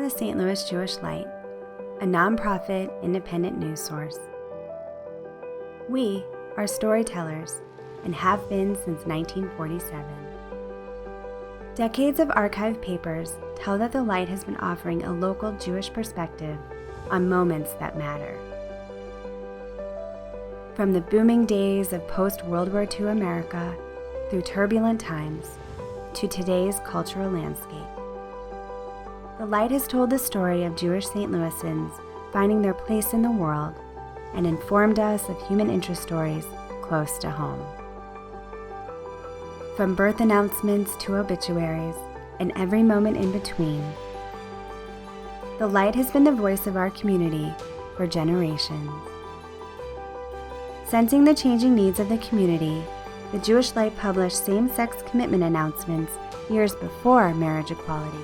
are the St. Louis Jewish Light, a nonprofit independent news source. We are storytellers and have been since 1947. Decades of archived papers tell that the Light has been offering a local Jewish perspective on moments that matter. From the booming days of post-World War II America through turbulent times to today's cultural landscape, the Light has told the story of Jewish St. Louisans finding their place in the world and informed us of human interest stories close to home. From birth announcements to obituaries and every moment in between, the Light has been the voice of our community for generations. Sensing the changing needs of the community, the Jewish Light published same-sex commitment announcements years before marriage equality,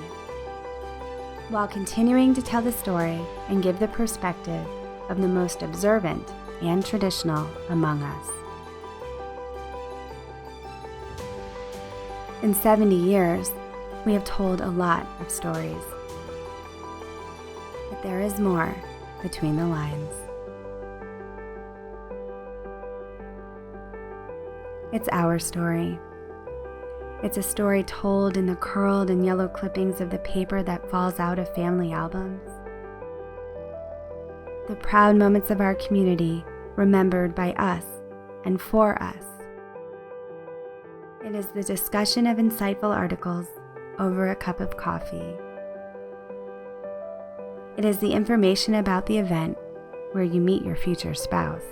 while continuing to tell the story and give the perspective of the most observant and traditional among us. In 70 years, we have told a lot of stories. But there is more between the lines. It's our story. It's a story told in the curled and yellow clippings of the paper that falls out of family albums. The proud moments of our community remembered by us and for us. It is the discussion of insightful articles over a cup of coffee. It is the information about the event where you meet your future spouse.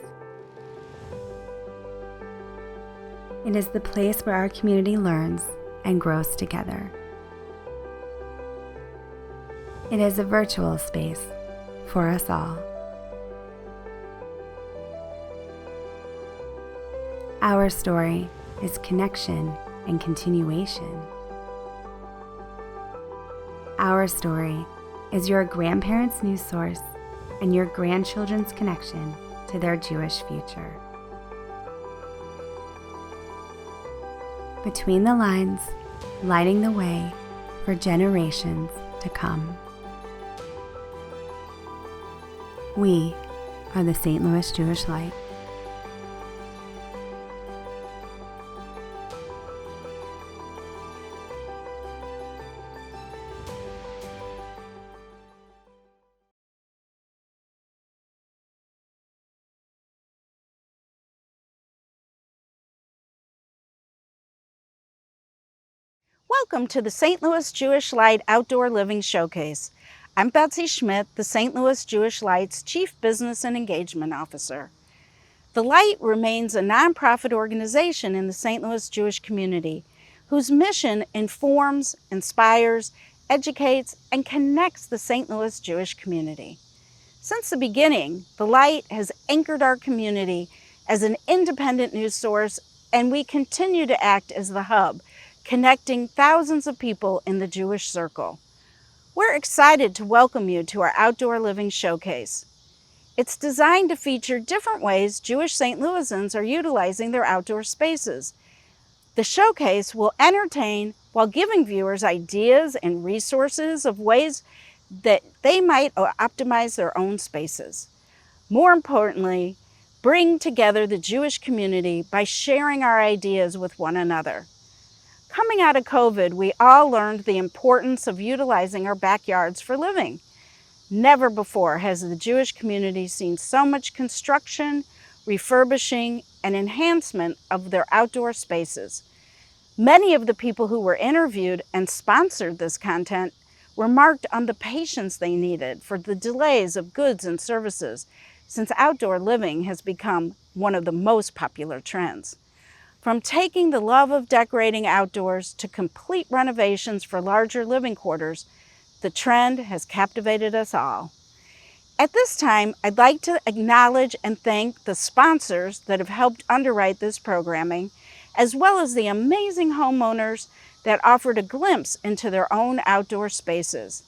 It is the place where our community learns and grows together. It is a virtual space for us all. Our story is connection and continuation. Our story is your grandparents' news source and your grandchildren's connection to their Jewish future. Between the lines, lighting the way for generations to come. We are the St. Louis Jewish Light. Welcome to the St. Louis Jewish Light Outdoor Living Showcase. I'm Betsy Schmidt, the St. Louis Jewish Light's Chief Business and Engagement Officer. The Light remains a nonprofit organization in the St. Louis Jewish community whose mission informs, inspires, educates, and connects the St. Louis Jewish community. Since the beginning, the Light has anchored our community as an independent news source, and we continue to act as the hub, connecting thousands of people in the Jewish circle. We're excited to welcome you to our Outdoor Living Showcase. It's designed to feature different ways Jewish St. Louisans are utilizing their outdoor spaces. The showcase will entertain while giving viewers ideas and resources of ways that they might optimize their own spaces. More importantly, bring together the Jewish community by sharing our ideas with one another. Coming out of COVID, we all learned the importance of utilizing our backyards for living. Never before has the Jewish community seen so much construction, refurbishing, and enhancement of their outdoor spaces. Many of the people who were interviewed and sponsored this content remarked on the patience they needed for the delays of goods and services, since outdoor living has become one of the most popular trends. From taking the love of decorating outdoors to complete renovations for larger living quarters, the trend has captivated us all. At this time, I'd like to acknowledge and thank the sponsors that have helped underwrite this programming, as well as the amazing homeowners that offered a glimpse into their own outdoor spaces.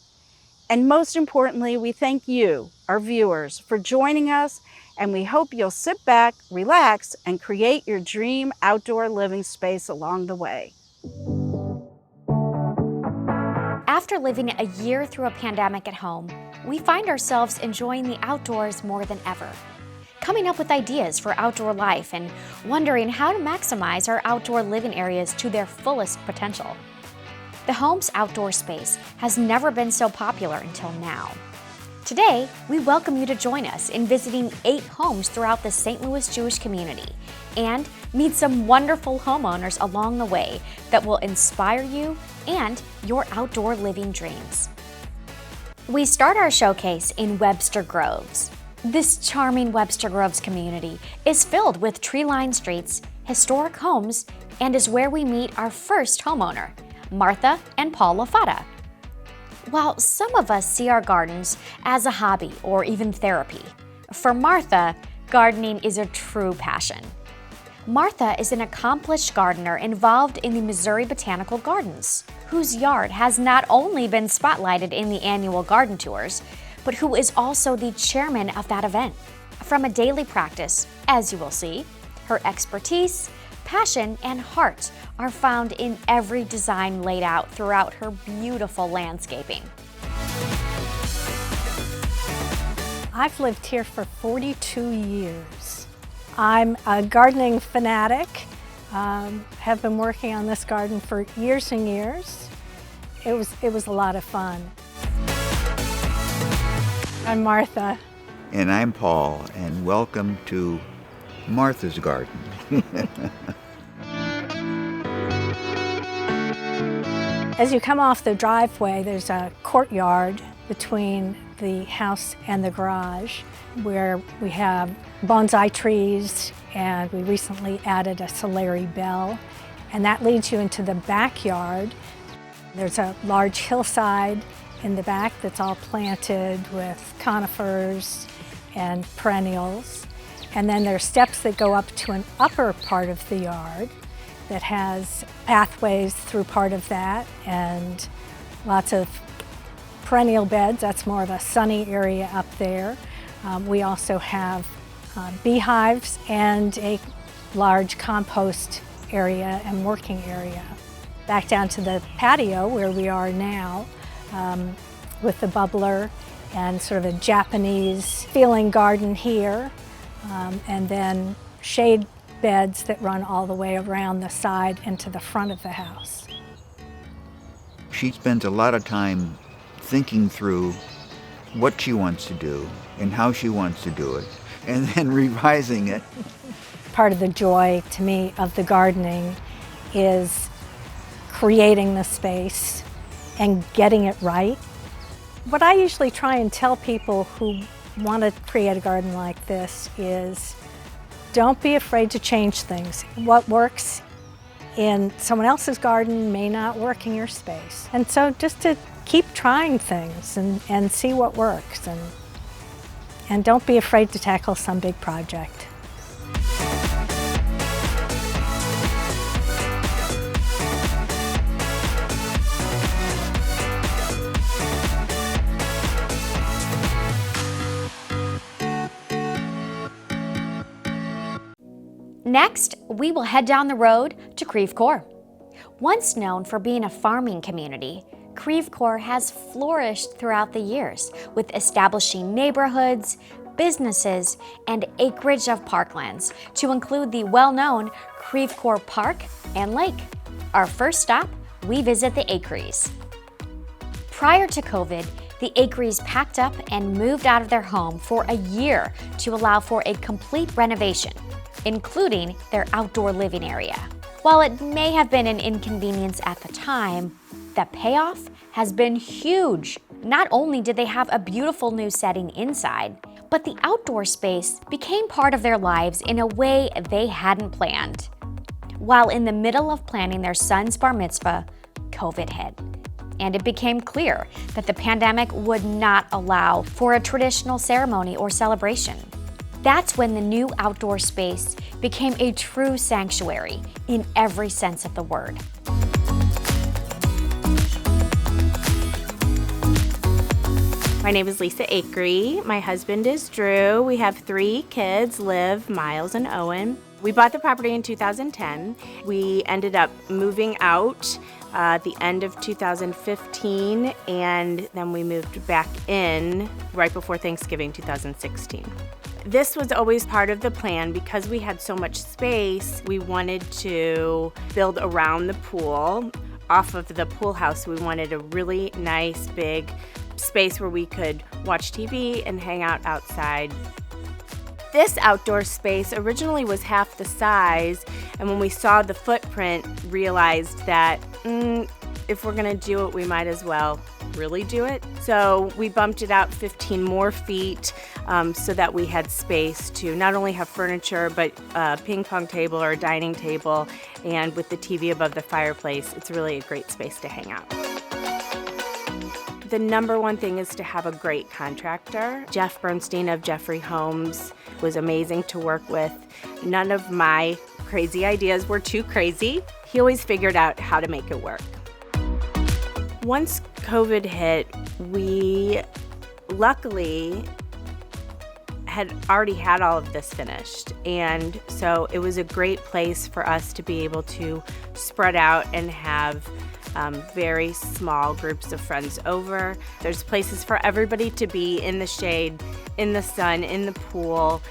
And most importantly, we thank you, our viewers, for joining us, and we hope you'll sit back, relax, and create your dream outdoor living space along the way. After living a year through a pandemic at home, we find ourselves enjoying the outdoors more than ever, coming up with ideas for outdoor life and wondering how to maximize our outdoor living areas to their fullest potential. The home's outdoor space has never been so popular until now. Today, we welcome you to join us in visiting 8 homes throughout the St. Louis Jewish community and meet some wonderful homeowners along the way that will inspire you and your outdoor living dreams. We start our showcase in Webster Groves. This charming Webster Groves community is filled with tree-lined streets, historic homes, and is where we meet our first homeowner, Martha and Paul LaFata. While some of us see our gardens as a hobby or even therapy, for Martha, gardening is a true passion. Martha is an accomplished gardener involved in the Missouri Botanical Gardens, whose yard has not only been spotlighted in the annual garden tours, but who is also the chairman of that event. From a daily practice, as you will see, her expertise, passion, and heart are found in every design laid out throughout her beautiful landscaping. I've lived here for 42 years. I'm a gardening fanatic, have been working on this garden for years and years. It was a lot of fun. I'm Martha. And I'm Paul, and welcome to Martha's Garden. As you come off the driveway, there's a courtyard between the house and the garage where we have bonsai trees, and we recently added a Solari bell, and that leads you into the backyard. There's a large hillside in the back that's all planted with conifers and perennials. And then there's steps that go up to an upper part of the yard that has pathways through part of that and lots of perennial beds. That's more of a sunny area up there. We also have beehives and a large compost area and working area. Back down to the patio where we are now with the bubbler and sort of a Japanese feeling garden here. And then shade beds that run all the way around the side and to the front of the house. She spends a lot of time thinking through what she wants to do and how she wants to do it, and then revising it. Part of the joy to me of the gardening is creating the space and getting it right. What I usually try and tell people who want to create a garden like this is don't be afraid to change things. What works in someone else's garden may not work in your space. And so just to keep trying things and see what works, and don't be afraid to tackle some big project. Next, we will head down the road to Creve Coeur. Once known for being a farming community, Creve Coeur has flourished throughout the years with establishing neighborhoods, businesses, and acreage of parklands to include the well-known Creve Coeur Park and Lake. Our first stop, we visit the Acres. Prior to COVID, the Acres packed up and moved out of their home for a year to allow for a complete renovation, including their outdoor living area. While it may have been an inconvenience at the time, the payoff has been huge. Not only did they have a beautiful new setting inside, but the outdoor space became part of their lives in a way they hadn't planned. While in the middle of planning their son's bar mitzvah, COVID hit, and it became clear that the pandemic would not allow for a traditional ceremony or celebration. That's when the new outdoor space became a true sanctuary in every sense of the word. My name is Lisa Akery. My husband is Drew. We have 3 kids, Liv, Miles, and Owen. We bought the property in 2010. We ended up moving out at the end of 2015, and then we moved back in right before Thanksgiving 2016. This was always part of the plan because we had so much space. We wanted to build around the pool. Off of the pool house, we wanted a really nice big space where we could watch TV and hang out outside. This outdoor space originally was half the size, and when we saw the footprint, realized that if we're gonna do it, we might as well really do it. So we bumped it out 15 more feet so that we had space to not only have furniture, but a ping pong table or a dining table, and with the TV above the fireplace, it's really a great space to hang out. The number one thing is to have a great contractor. Jeff Bernstein of Jeffrey Homes was amazing to work with. None of my crazy ideas were too crazy. He always figured out how to make it work. Once COVID hit, we luckily had already had all of this finished. And so it was a great place for us to be able to spread out and have very small groups of friends over. There's places for everybody to be in the shade, in the sun, in the pool.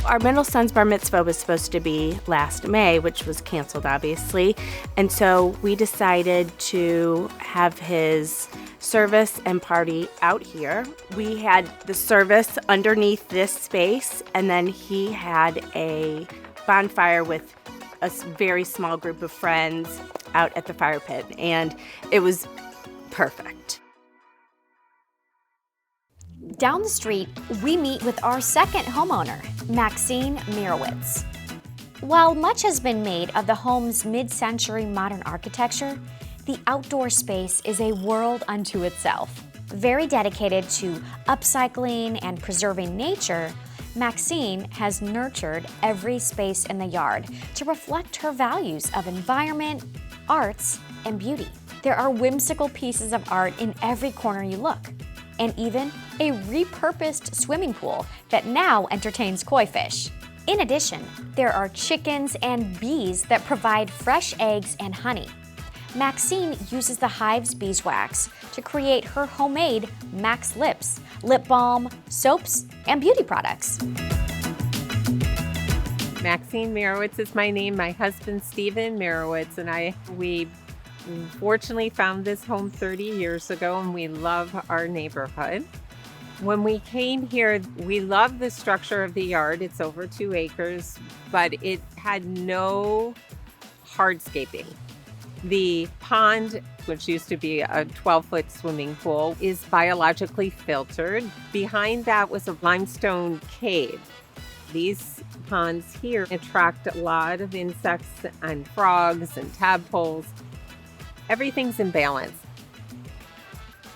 Our middle son's bar mitzvah was supposed to be last May, which was canceled obviously. And so we decided to have his service and party out here. We had the service underneath this space, and then he had a bonfire with a very small group of friends out at the fire pit, and it was perfect. Down the street, we meet with our second homeowner, Maxine Mirowitz. While much has been made of the home's mid-century modern architecture, the outdoor space is a world unto itself. Very dedicated to upcycling and preserving nature, Maxine has nurtured every space in the yard to reflect her values of environment, arts, and beauty. There are whimsical pieces of art in every corner you look, and even a repurposed swimming pool that now entertains koi fish. In addition, there are chickens and bees that provide fresh eggs and honey. Maxine uses the hive's beeswax to create her homemade Max Lips, lip balm, soaps, and beauty products. Maxine Mirowitz is my name. My husband, Stephen Mirowitz, and we fortunately found this home 30 years ago, and we love our neighborhood. When we came here, we loved the structure of the yard. It's over 2 acres, but it had no hardscaping. The pond, which used to be a 12-foot swimming pool, is biologically filtered. Behind that was a limestone cave. These ponds here attract a lot of insects and frogs and tadpoles. Everything's in balance.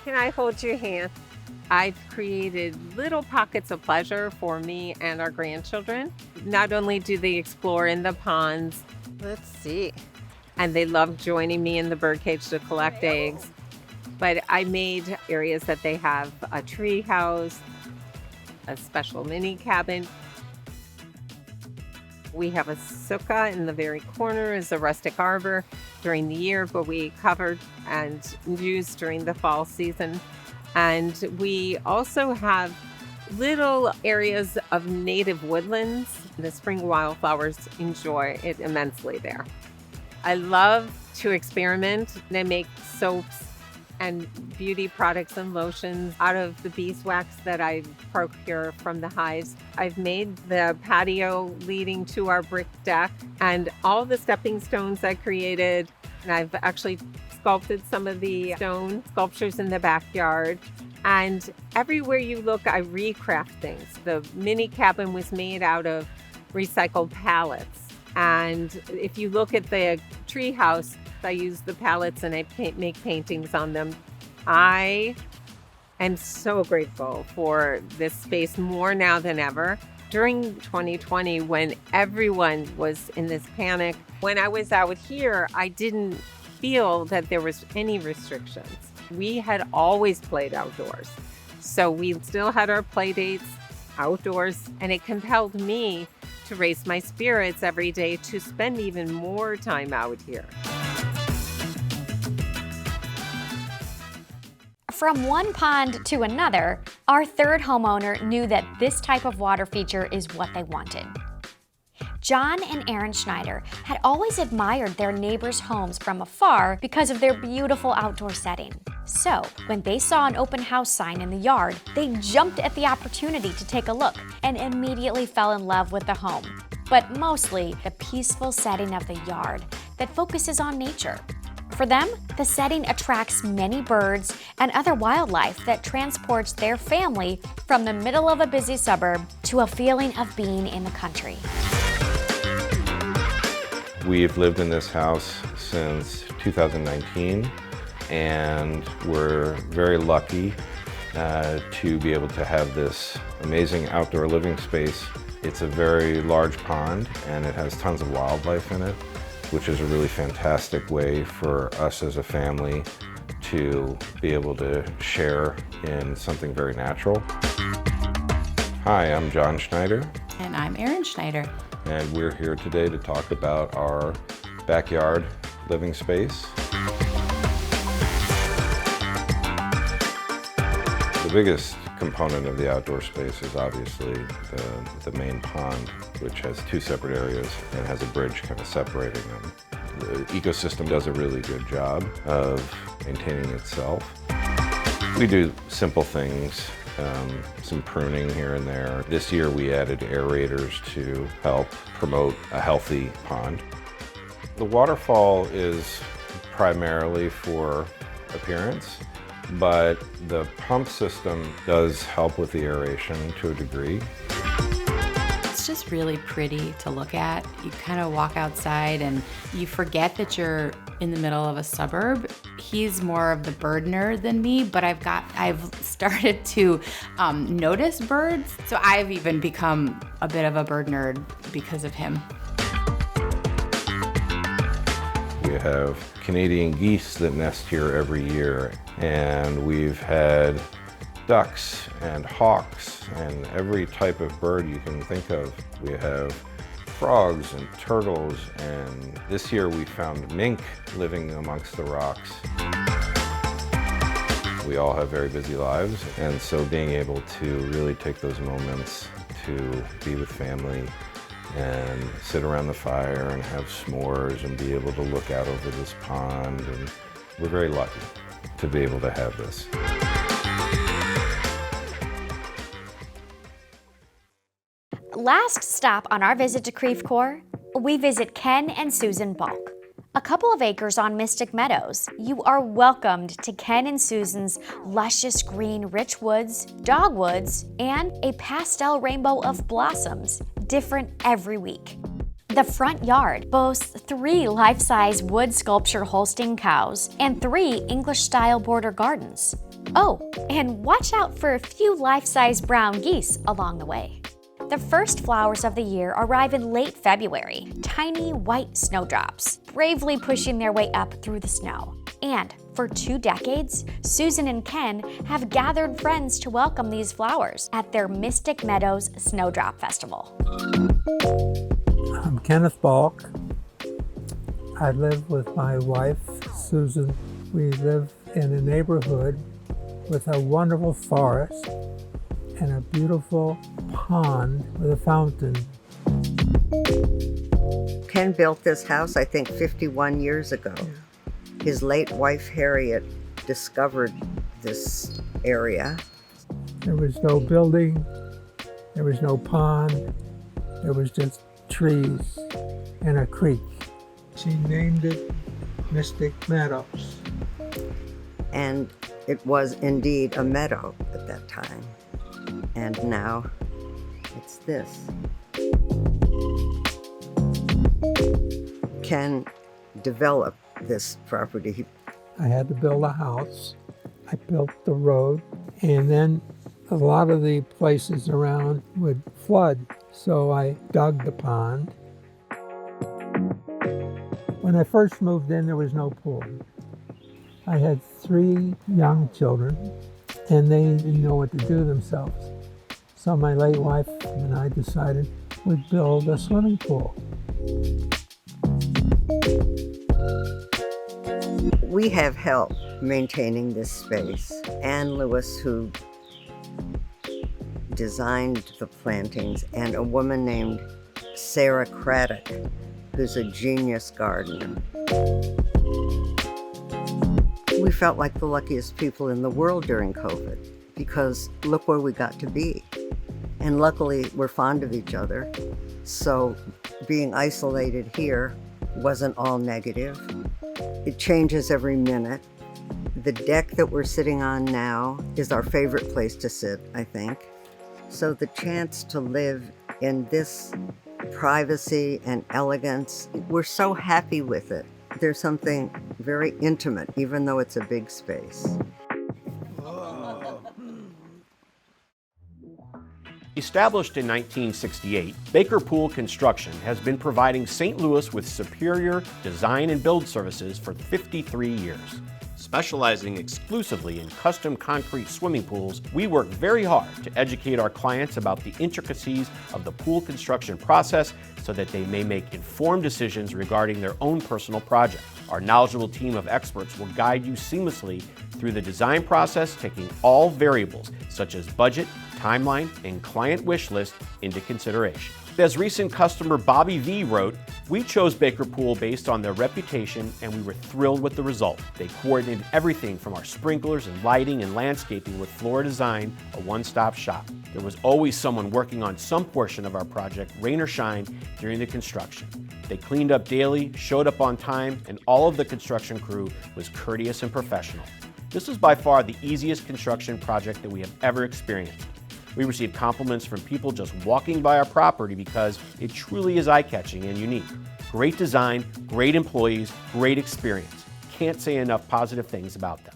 Can I hold your hand? I've created little pockets of pleasure for me and our grandchildren. Not only do they explore in the ponds, let's see, and they love joining me in the birdcage to collect eggs, but I made areas that they have a tree house, a special mini cabin. We have a sukkah in the very corner as a rustic arbor during the year, but we covered and used during the fall season. And we also have little areas of native woodlands. The spring wildflowers enjoy it immensely there. I love to experiment and make soaps and beauty products and lotions out of the beeswax that I procure from the hives. I've made the patio leading to our brick deck and all the stepping stones I created. And I've actually sculpted some of the stone sculptures in the backyard. And everywhere you look, I recraft things. The mini cabin was made out of recycled pallets. And if you look at the tree house, I use the pallets and I make paintings on them. I am so grateful for this space more now than ever. During 2020, when everyone was in this panic, when I was out here, I didn't feel that there was any restrictions. we had always played outdoors. So we still had our play dates outdoors, and it compelled me to raise my spirits every day to spend even more time out here. From one pond to another, our third homeowner knew that this type of water feature is what they wanted. John and Erin Schneider had always admired their neighbors' homes from afar because of their beautiful outdoor setting. So, when they saw an open house sign in the yard, they jumped at the opportunity to take a look and immediately fell in love with the home. But mostly the peaceful setting of the yard that focuses on nature. For them, the setting attracts many birds and other wildlife that transports their family from the middle of a busy suburb to a feeling of being in the country. We've lived in this house since 2019, and we're very lucky to be able to have this amazing outdoor living space. It's a very large pond, and it has tons of wildlife in it, which is a really fantastic way for us as a family to be able to share in something very natural. Hi, I'm John Schneider. And I'm Erin Schneider. And we're here today to talk about our backyard living space. The biggest component of the outdoor space is obviously the main pond, which has two separate areas and has a bridge kind of separating them. The ecosystem does a really good job of maintaining itself. We do simple things, some pruning here and there. This year we added aerators to help promote a healthy pond. The waterfall is primarily for appearance, but the pump system does help with the aeration to a degree. It's just really pretty to look at. You kind of walk outside and you forget that you're in the middle of a suburb. He's more of the bird nerd than me, but I've started to notice birds. So I've even become a bit of a bird nerd because of him. We have Canadian geese that nest here every year, and we've had ducks and hawks and every type of bird you can think of. We have frogs and turtles, and this year we found mink living amongst the rocks. We all have very busy lives, and so being able to really take those moments to be with family and sit around the fire and have s'mores and be able to look out over this pond, and we're very lucky to be able to have this. Last stop on our visit to Creve Coeur, we visit Ken and Susan Balk. A couple of acres on Mystic Meadows, you are welcomed to Ken and Susan's luscious green rich woods, dogwoods, and a pastel rainbow of blossoms, different every week. The front yard boasts 3 life-size wood sculpture Holstein cows and 3 English-style border gardens. Oh, and watch out for a few life-size brown geese along the way. The first flowers of the year arrive in late February, tiny white snowdrops, bravely pushing their way up through the snow. And for 2 decades, Susan and Ken have gathered friends to welcome these flowers at their Mystic Meadows Snowdrop Festival. I'm Kenneth Balk. I live with my wife, Susan. We live in a neighborhood with a wonderful forest and a beautiful pond with a fountain. Ken built this house, I think, 51 years ago. His late wife, Harriet, discovered this area. There was no building, there was no pond, there was just trees and a creek. She named it Mystic Meadows. And it was indeed a meadow at that time. And now it's this. Ken developed this property. I had to build a house. I built the road, and then a lot of the places around would flood, so I dug the pond. When I first moved in, there was no pool. I had 3 young children, and they didn't know what to do themselves. So my late wife and I decided we'd build a swimming pool. We have help maintaining this space. Ann Lewis, who designed the plantings, and a woman named Sarah Craddock, who's a genius gardener. We felt like the luckiest people in the world during COVID because look where we got to be. And luckily, we're fond of each other. So being isolated here wasn't all negative. It changes every minute. The deck that we're sitting on now is our favorite place to sit, I think. So the chance to live in this privacy and elegance, we're so happy with it. There's something very intimate, even though it's a big space. Established in 1968, Baker Pool Construction has been providing St. Louis with superior design and build services for 53 years. Specializing exclusively in custom concrete swimming pools, we work very hard to educate our clients about the intricacies of the pool construction process so that they may make informed decisions regarding their own personal project. Our knowledgeable team of experts will guide you seamlessly through the design process, taking all variables such as budget, timeline, and client wish list into consideration. As recent customer Bobby V wrote, "We chose Baker Pool based on their reputation and we were thrilled with the result. They coordinated everything from our sprinklers and lighting and landscaping with floor design, a one-stop shop. There was always someone working on some portion of our project, rain or shine, during the construction. They cleaned up daily, showed up on time, and all of the construction crew was courteous and professional. This was by far the easiest construction project that we have ever experienced. We received compliments from people just walking by our property because it truly is eye-catching and unique. Great design, great employees, great experience. Can't say enough positive things about them."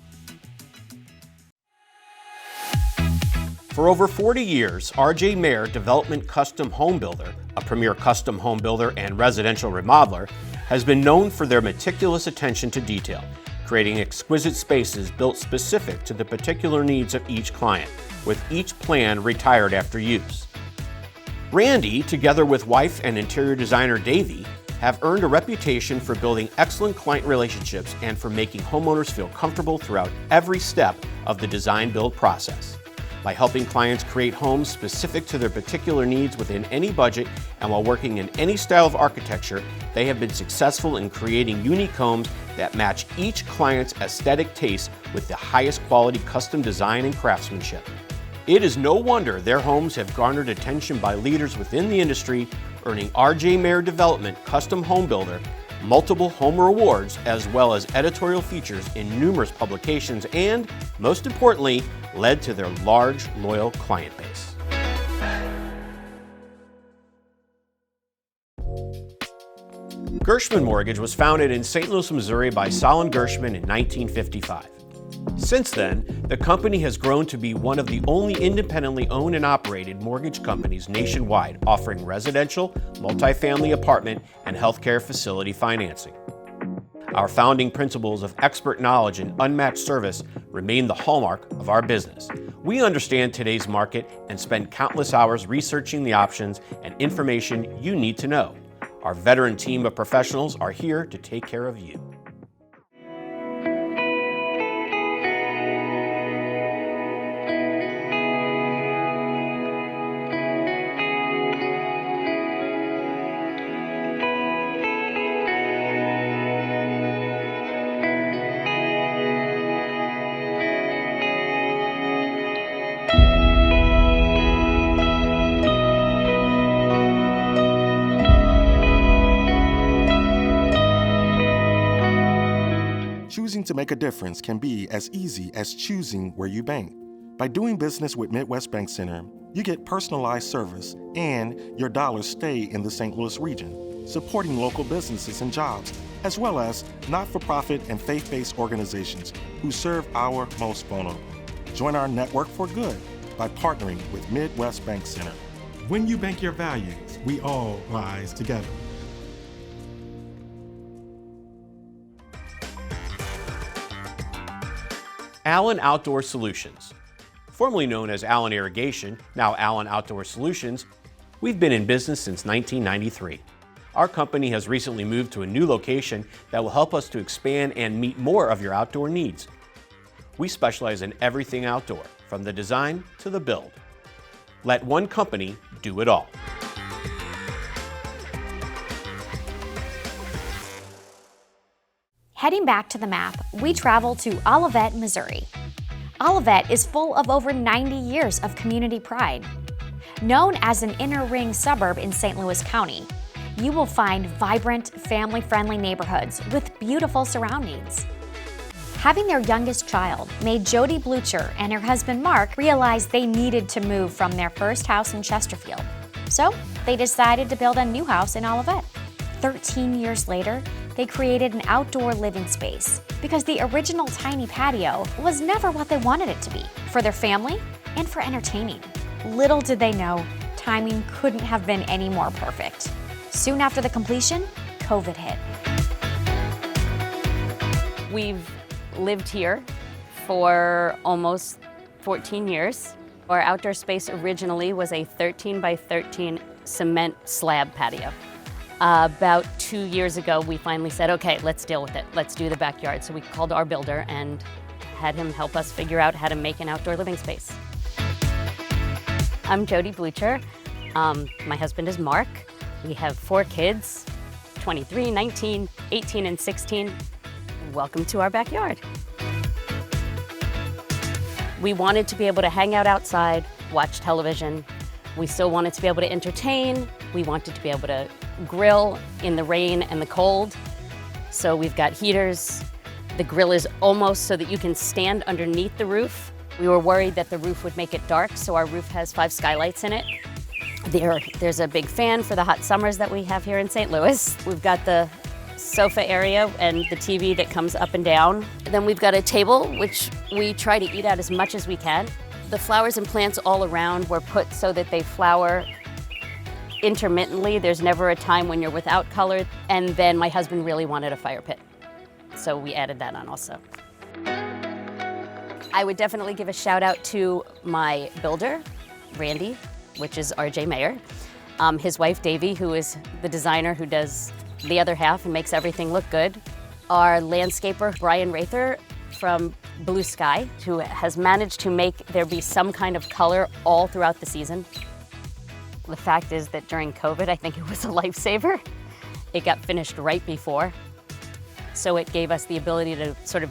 For over 40 years, RJ Mare Development Custom Home Builder, a premier custom home builder and residential remodeler, has been known for their meticulous attention to detail, creating exquisite spaces built specific to the particular needs of each client, with each plan retired after use. Randy, together with wife and interior designer Davey, have earned a reputation for building excellent client relationships and for making homeowners feel comfortable throughout every step of the design-build process. By helping clients create homes specific to their particular needs within any budget and while working in any style of architecture, they have been successful in creating unique homes that match each client's aesthetic taste with the highest quality custom design and craftsmanship. It is no wonder their homes have garnered attention by leaders within the industry, earning RJ Mare Development Custom Home Builder multiple Homer Awards, as well as editorial features in numerous publications, and, most importantly, led to their large, loyal client base. Gershman Mortgage was founded in St. Louis, Missouri by Solon Gershman in 1955. Since then, the company has grown to be one of the only independently owned and operated mortgage companies nationwide, offering residential, multifamily apartment, and healthcare facility financing. Our founding principles of expert knowledge and unmatched service remain the hallmark of our business. We understand today's market and spend countless hours researching the options and information you need to know. Our veteran team of professionals are here to take care of you. Choosing to make a difference can be as easy as choosing where you bank. By doing business with Midwest Bank Center, you get personalized service and your dollars stay in the St. Louis region, supporting local businesses and jobs, as well as not-for-profit and faith-based organizations who serve our most vulnerable. Join our network for good by partnering with Midwest Bank Center. When you bank your values, we all rise together. Allen Outdoor Solutions. Formerly known as Allen Irrigation, now Allen Outdoor Solutions, we've been in business since 1993. Our company has recently moved to a new location that will help us to expand and meet more of your outdoor needs. We specialize in everything outdoor, from the design to the build. Let one company do it all. Heading back to the map, we travel to Olivet, Missouri. Olivet is full of over 90 years of community pride. Known as an inner ring suburb in St. Louis County, you will find vibrant, family-friendly neighborhoods with beautiful surroundings. Having their youngest child made Jody Blucher and her husband Mark realize they needed to move from their first house in Chesterfield. So they decided to build a new house in Olivet. 13 years later, they created an outdoor living space because the original tiny patio was never what they wanted it to be for their family and for entertaining. Little did they know, timing couldn't have been any more perfect. Soon after the completion, COVID hit. We've lived here for almost 14 years. Our outdoor space originally was a 13 by 13 cement slab patio. About 2 years ago, we finally said, okay, let's deal with it. Let's do the backyard. So we called our builder and had him help us figure out how to make an outdoor living space. I'm Jody Blucher. My husband is Mark. We have 4 kids, 23, 19, 18, and 16. Welcome to our backyard. We wanted to be able to hang out outside, watch television. We still wanted to be able to entertain. We wanted to be able to grill in the rain and the cold. So we've got heaters. The grill is almost so that you can stand underneath the roof. We were worried that the roof would make it dark, so our roof has 5 skylights in it. There's a big fan for the hot summers that we have here in St. Louis. We've got the sofa area and the TV that comes up and down. Then we've got a table, which we try to eat at as much as we can. The flowers and plants all around were put so that they flower intermittently. There's never a time when you're without color. And then my husband really wanted a fire pit, so we added that on also. I would definitely give a shout out to my builder, Randy, which is RJ Mayer, his wife Davy, who is the designer who does the other half and makes everything look good. Our landscaper, Brian Rather from Blue Sky, who has managed to make there be some kind of color all throughout the season. The fact is that during COVID, I think it was a lifesaver. It got finished right before, so it gave us the ability to sort of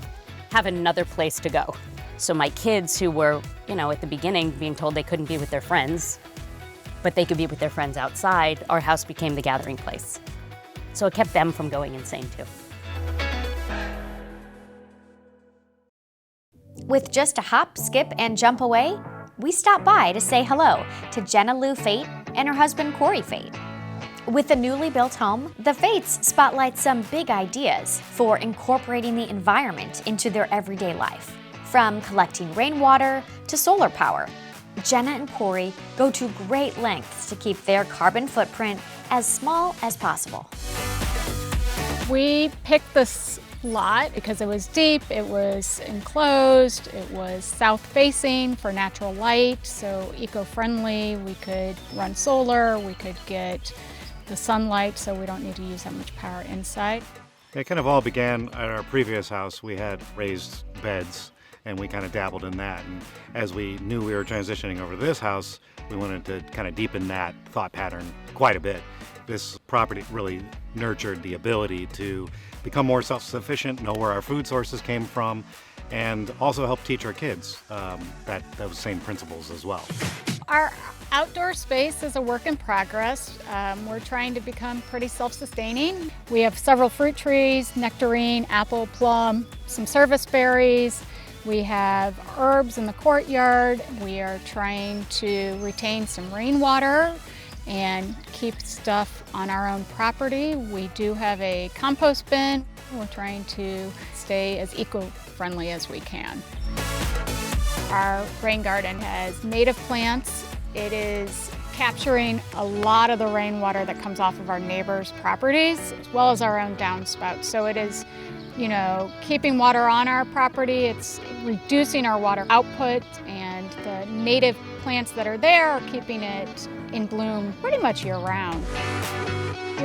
have another place to go. So my kids who were, at the beginning being told they couldn't be with their friends, but they could be with their friends outside, our house became the gathering place. So it kept them from going insane too. With just a hop, skip, and jump away, we stop by to say hello to Jenna Lou Fate and her husband Corey Fate. With the newly built home, the Fates spotlight some big ideas for incorporating the environment into their everyday life. From collecting rainwater to solar power, Jenna and Corey go to great lengths to keep their carbon footprint as small as possible. We picked this lot because it was deep, it was enclosed, it was south-facing for natural light, so eco-friendly. We could run solar, we could get the sunlight, so we don't need to use that much power inside. It kind of all began at our previous house. We had raised beds, and we kind of dabbled in that. And as we knew we were transitioning over to this house, we wanted to kind of deepen that thought pattern quite a bit. This property really nurtured the ability to become more self-sufficient, know where our food sources came from, and also help teach our kids those same principles as well. Our outdoor space is a work in progress. We're trying to become pretty self-sustaining. We have several fruit trees, nectarine, apple, plum, some service berries. We have herbs in the courtyard. We are trying to retain some rainwater and keep stuff on our own property. We do have a compost bin. We're trying to stay as eco-friendly as we can. Our rain garden has native plants. It is capturing a lot of the rainwater that comes off of our neighbors' properties, as well as our own downspout. So it is keeping water on our property. It's reducing our water output, and the native plants that are there are keeping it in bloom pretty much year-round.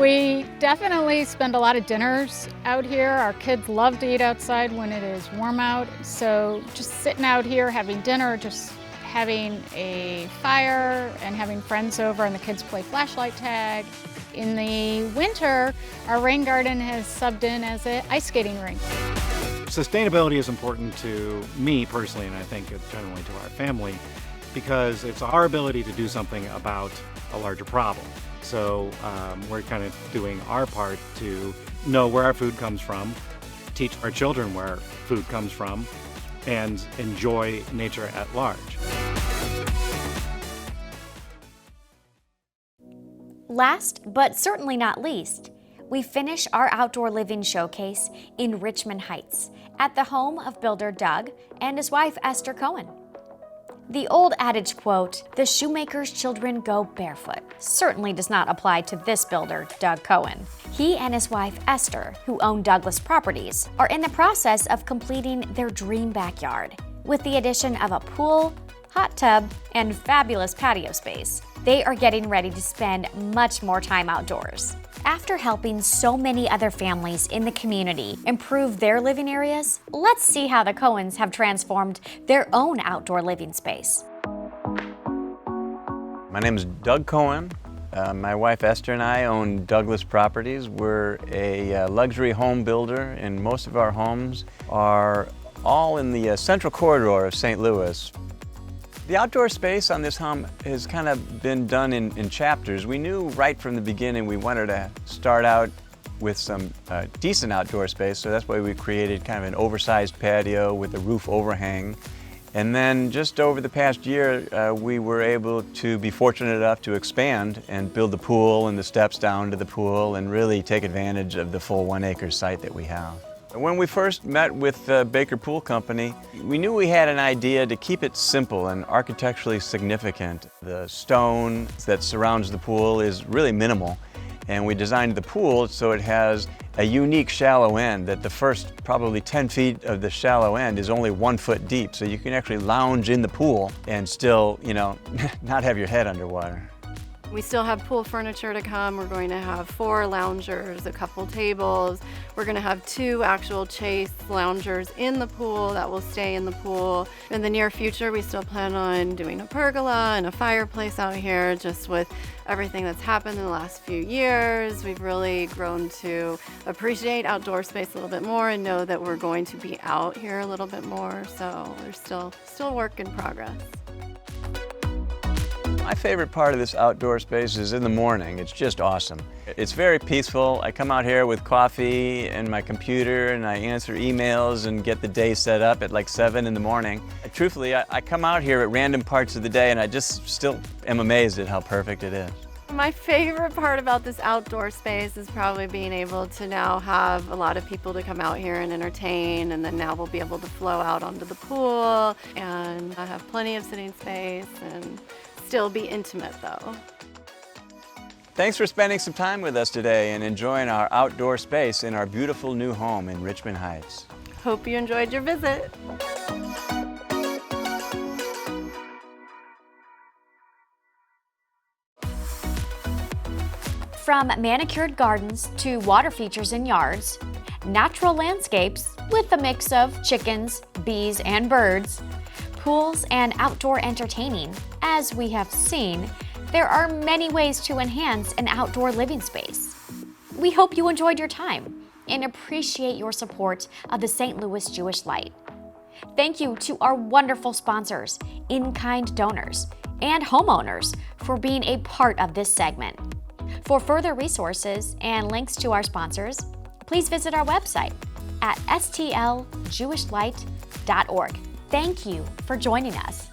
We definitely spend a lot of dinners out here. Our kids love to eat outside when it is warm out. So just sitting out here having dinner, just having a fire and having friends over, and the kids play flashlight tag. In the winter, our rain garden has subbed in as an ice skating rink. Sustainability is important to me personally, and I think generally to our family, because it's our ability to do something about a larger problem. So we're kind of doing our part to know where our food comes from, teach our children where food comes from, and enjoy nature at large. Last, but certainly not least, we finish our outdoor living showcase in Richmond Heights at the home of builder Doug and his wife Esther Cohen. The old adage quote, "The shoemaker's children go barefoot," certainly does not apply to this builder, Doug Cohen. He and his wife Esther, who own Douglas Properties, are in the process of completing their dream backyard with the addition of a pool, hot tub, and fabulous patio space. They are getting ready to spend much more time outdoors. After helping so many other families in the community improve their living areas, let's see how the Cohens have transformed their own outdoor living space. My name is Doug Cohen. My wife Esther and I own Douglas Properties. We're a luxury home builder, and most of our homes are all in the central corridor of St. Louis. The outdoor space on this home has kind of been done in chapters. We knew right from the beginning we wanted to start out with some decent outdoor space, so that's why we created kind of an oversized patio with a roof overhang. And then just over the past year, we were able to be fortunate enough to expand and build the pool and the steps down to the pool and really take advantage of the full 1 acre site that we have. When we first met with Baker Pool Company, we knew we had an idea to keep it simple and architecturally significant. The stone that surrounds the pool is really minimal, and we designed the pool so it has a unique shallow end, that the first probably 10 feet of the shallow end is only 1 foot deep, so you can actually lounge in the pool and still, not have your head underwater. We still have pool furniture to come. We're going to have 4 loungers, a couple tables. We're going to have 2 actual chase loungers in the pool that will stay in the pool. In the near future, we still plan on doing a pergola and a fireplace out here. Just with everything that's happened in the last few years, we've really grown to appreciate outdoor space a little bit more and know that we're going to be out here a little bit more. So we're still a work in progress. My favorite part of this outdoor space is in the morning. It's just awesome. It's very peaceful. I come out here with coffee and my computer and I answer emails and get the day set up at like 7 in the morning. Truthfully, I come out here at random parts of the day and I just still am amazed at how perfect it is. My favorite part about this outdoor space is probably being able to now have a lot of people to come out here and entertain, and then now we'll be able to flow out onto the pool and I have plenty of sitting space and still be intimate though. Thanks for spending some time with us today and enjoying our outdoor space in our beautiful new home in Richmond Heights. Hope you enjoyed your visit. From manicured gardens to water features in yards, natural landscapes with a mix of chickens, bees, and birds, pools, and outdoor entertaining, as we have seen, there are many ways to enhance an outdoor living space. We hope you enjoyed your time and appreciate your support of the St. Louis Jewish Light. Thank you to our wonderful sponsors, in-kind donors, and homeowners for being a part of this segment. For further resources and links to our sponsors, please visit our website at stljewishlight.org. Thank you for joining us.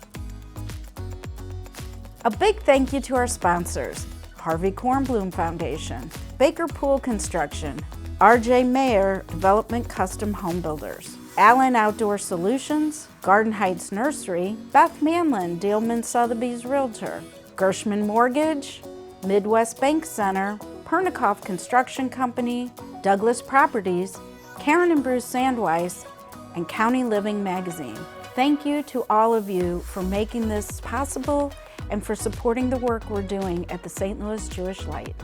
A big thank you to our sponsors, Harvey Kornblum Foundation, Baker Pool Construction, RJ Mare Development Custom Home Builders, Allen Outdoor Solutions, Garden Heights Nursery, Beth Manlin, Diehlman Sotheby's Realtor, Gershman Mortgage, Midwest Bank Center, Pernikoff Construction Company, Douglas Properties, Karen and Bruce Sandweiss, and County Living Magazine. Thank you to all of you for making this possible and for supporting the work we're doing at the St. Louis Jewish Light.